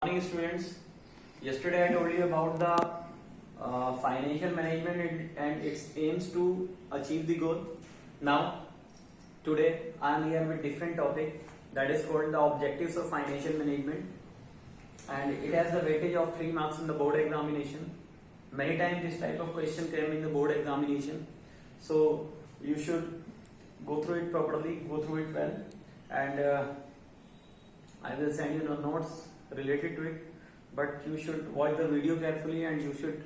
Morning students. Yesterday I told you about the financial management and its aims to achieve the goal. Now today I am here with different topic that is called the objectives of financial management, and it has the weightage of 3 marks in the board examination. Many times this type of question came in the board examination, so you should go through it properly, go through it well, and I will send you the notes related to it, but you should watch the video carefully and you should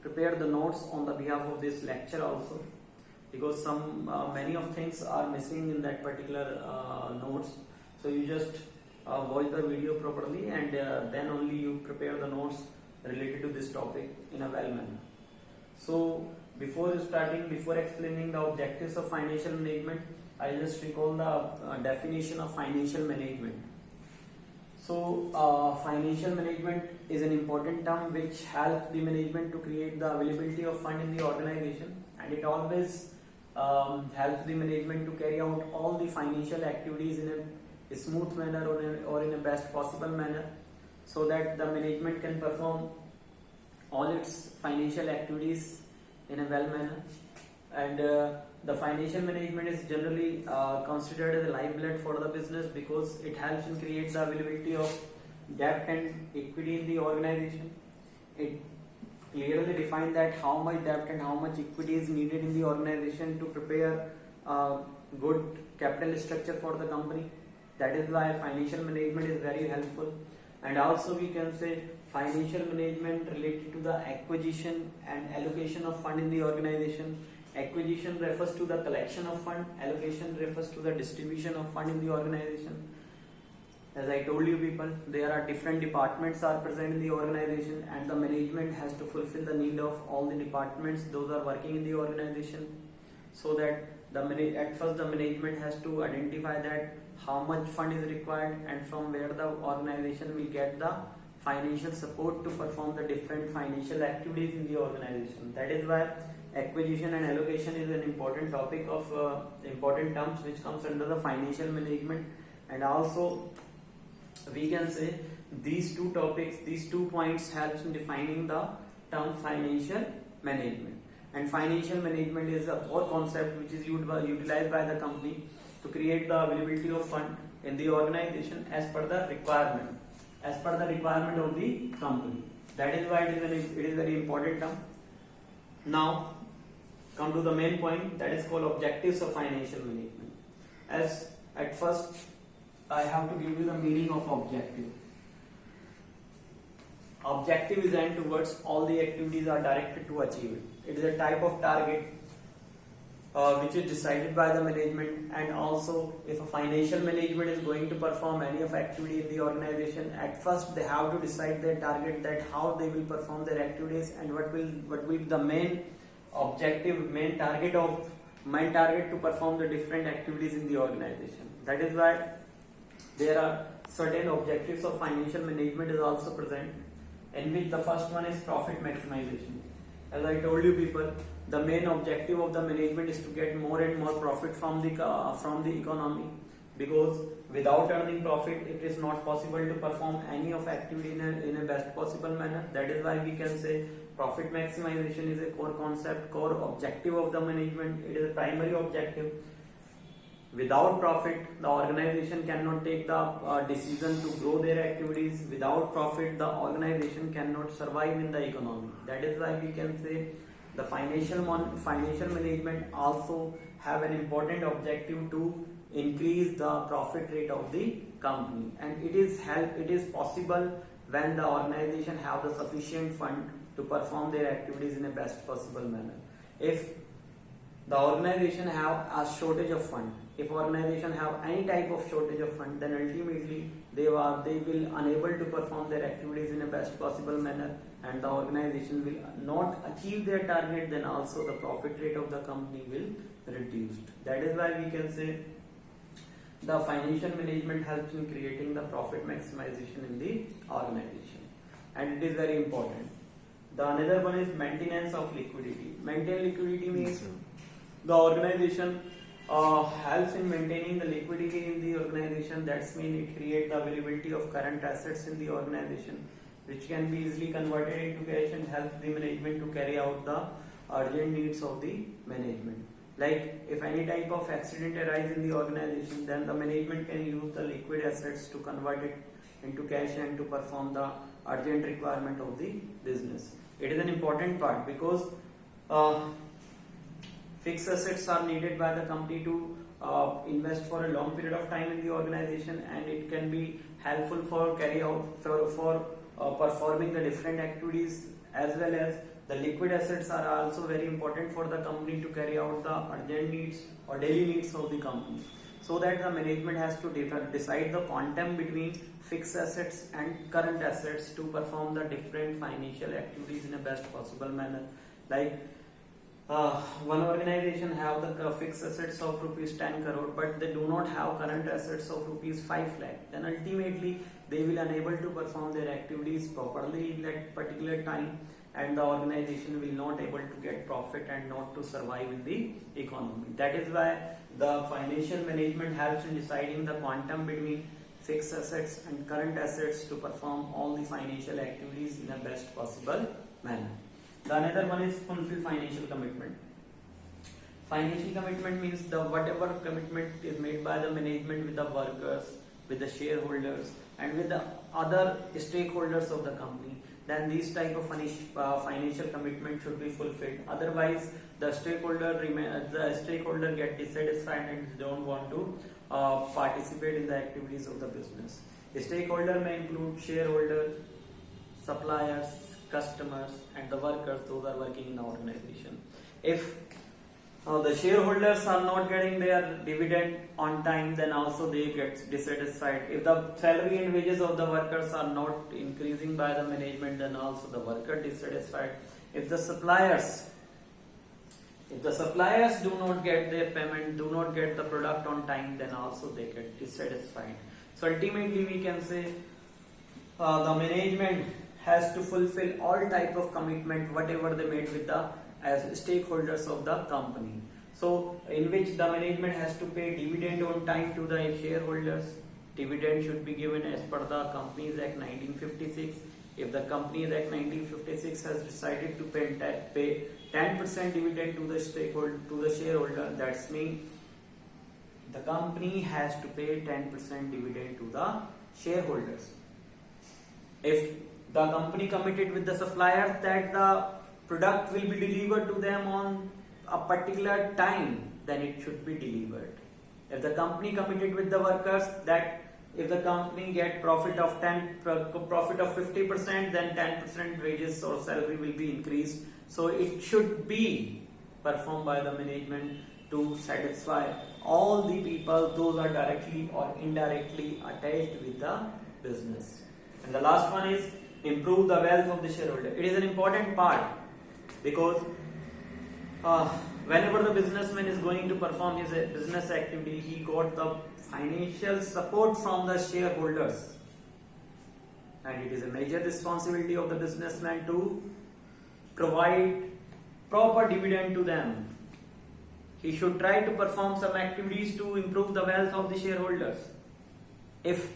prepare the notes on the behalf of this lecture also, because many of things are missing in that particular notes. So you just watch the video properly and then only you prepare the notes related to this topic in a well manner. So before explaining the objectives of financial management, I just recall the definition of financial management. So financial management is an important term which helps the management to create the availability of fund in the organization, and it always helps the management to carry out all the financial activities in a smooth manner or in a best possible manner, so that the management can perform all its financial activities in a well manner. And the financial management is generally considered as a lifeblood for the business, because it helps in create the availability of debt and equity in the organization. It clearly defines that how much debt and how much equity is needed in the organization to prepare a good capital structure for the company. That is why financial management is very helpful. And also we can say financial management related to the acquisition and allocation of fund in the organization. Acquisition refers to the collection of fund, allocation refers to the distribution of fund in the organization. As I told you people, there are different departments are present in the organization, and the management has to fulfill the need of all the departments those are working in the organization, so that at first the management has to identify that how much fund is required and from where the organization will get the financial support to perform the different financial activities in the organization. That is why acquisition and allocation is an important topic of important terms which comes under the financial management. And also we can say these two topics, these 2 points helps in defining the term financial management. And financial management is a core concept which is utilized by the company to create the availability of fund in the organization as per the requirement of the company. That is why it is very important term. Now come to the main point, that is called objectives of financial management. As at first I have to give you the meaning of objective. Objective is aimed towards all the activities are directed to achieve it. It is a type of target which is decided by the management, and also if a financial management is going to perform any of activity in the organization, at first they have to decide their target, that how they will perform their activities and what will be the main objective, main target to perform the different activities in the organization. That is why there are certain objectives of financial management is also present, in which the first one is profit maximization. As I told you people, the main objective of the management is to get more and more profit from the economy, because without earning profit it is not possible to perform any of activity in a best possible manner. That is why we can say profit maximization is a core concept, core objective of the management. It is a primary objective. Without profit, the organization cannot take the decision to grow their activities. Without profit, the organization cannot survive in the economy. That is why we can say the financial management also have an important objective to increase the profit rate of the company, and it is possible when the organization have the sufficient fund to perform their activities in a best possible manner. If the organization have a shortage of fund, if organization have any type of shortage of fund, then ultimately they will unable to perform their activities in a best possible manner, and the organization will not achieve their target. Then also the profit rate of the company will reduce. That is why we can say the financial management helps in creating the profit maximization in the organization, and it is very important. The another one is maintenance of liquidity. Maintain liquidity means the organization helps in maintaining the liquidity in the organization. That's mean it creates the availability of current assets in the organization, which can be easily converted into cash and help the management to carry out the urgent needs of the management. Like if any type of accident arises in the organization, then the management can use the liquid assets to convert it into cash and to perform the urgent requirement of the business. It is an important part because fixed assets are needed by the company to invest for a long period of time in the organization, and it can be helpful for carry out for performing the different activities, as well as the liquid assets are also very important for the company to carry out the urgent needs or daily needs of the company. So that the management has to decide the quantum between fixed assets and current assets to perform the different financial activities in a best possible manner. Like one organization have the fixed assets of rupees 10 crore, but they do not have current assets of rupees 5 lakh. Then ultimately they will unable to perform their activities properly in that particular time, and the organization will not able to get profit and not to survive in the economy. That is why the financial management helps in deciding the quantum between fixed assets and current assets to perform all the financial activities in a best possible manner. The another one is fulfill financial commitment. Financial commitment means the whatever commitment is made by the management with the workers, with the shareholders, and with the other stakeholders of the company. Then these type of financial commitment should be fulfilled. Otherwise, the stakeholder get dissatisfied and don't want to participate in the activities of the business. The stakeholder may include shareholders, suppliers, customers, and the workers, those are working in the organization. If the shareholders are not getting their dividend on time, then also they get dissatisfied. If the salary and wages of the workers are not increasing by the management, then also the worker dissatisfied. If the suppliers do not get their payment, do not get the product on time, then also they get dissatisfied. So ultimately we can say the management has to fulfill all type of commitment whatever they made with the as stakeholders of the company. So in which the management has to pay dividend on time to the shareholders. Dividend should be given as per the Companies Act 1956. If the Companies Act 1956 has decided to pay 10% dividend to the shareholder, that's mean the company has to pay 10% dividend to the shareholders. If the company committed with the suppliers that the product will be delivered to them on a particular time, then it should be delivered. If the company committed with the workers that if the company get profit of 50%, then 10% wages or salary will be increased. So it should be performed by the management to satisfy all the people, those are directly or indirectly attached with the business. And the last one is improve the wealth of the shareholder. It is an important part because whenever the businessman is going to perform his business activity, he got the financial support from the shareholders, and it is a major responsibility of the businessman to provide proper dividend to them. He should try to perform some activities to improve the wealth of the shareholders. If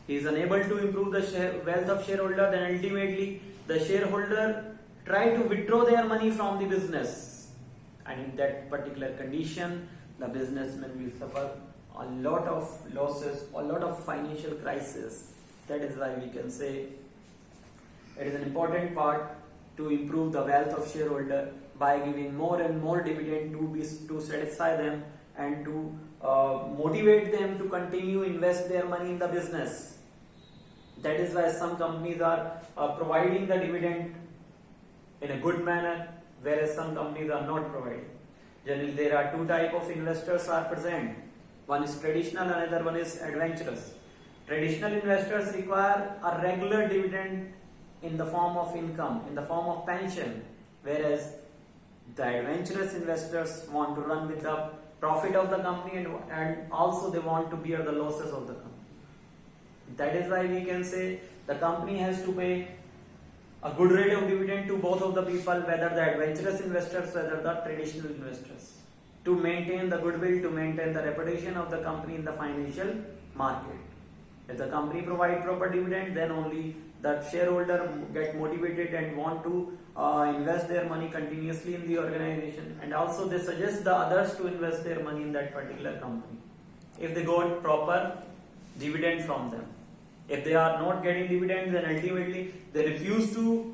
he is unable to improve the wealth of shareholder, then ultimately the shareholder try to withdraw their money from the business, and in that particular condition the businessman will suffer a lot of losses, a lot of financial crisis. That is why we can say it is an important part to improve the wealth of shareholder by giving more and more dividend to satisfy them and to motivate them to continue invest their money in the business. That is why some companies are providing the dividend in a good manner, whereas some companies are not providing. Generally, there are two type of investors are present. One is traditional, another one is adventurous. Traditional investors require a regular dividend in the form of income, in the form of pension, whereas the adventurous investors want to run with the profit of the company and also they want to bear the losses of the company. That is why we can say the company has to pay a good rate of dividend to both of the people, whether the adventurous investors, whether the traditional investors. to maintain the goodwill, to maintain the reputation of the company in the financial market. If the company provide proper dividend, then only the shareholder get motivated and want to invest their money continuously in the organization, and also they suggest the others to invest their money in that particular company if they got proper dividend from them. If they are not getting dividends, then ultimately they refuse to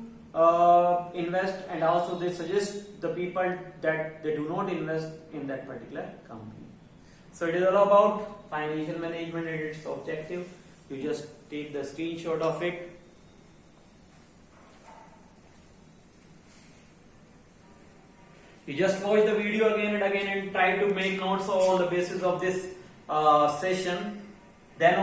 invest, and also they suggest the people that they do not invest in that particular company. So it is all about financial management and its objective. You just take the screenshot of it. You just watch the video again and again and try to make notes on the basis of this session. Then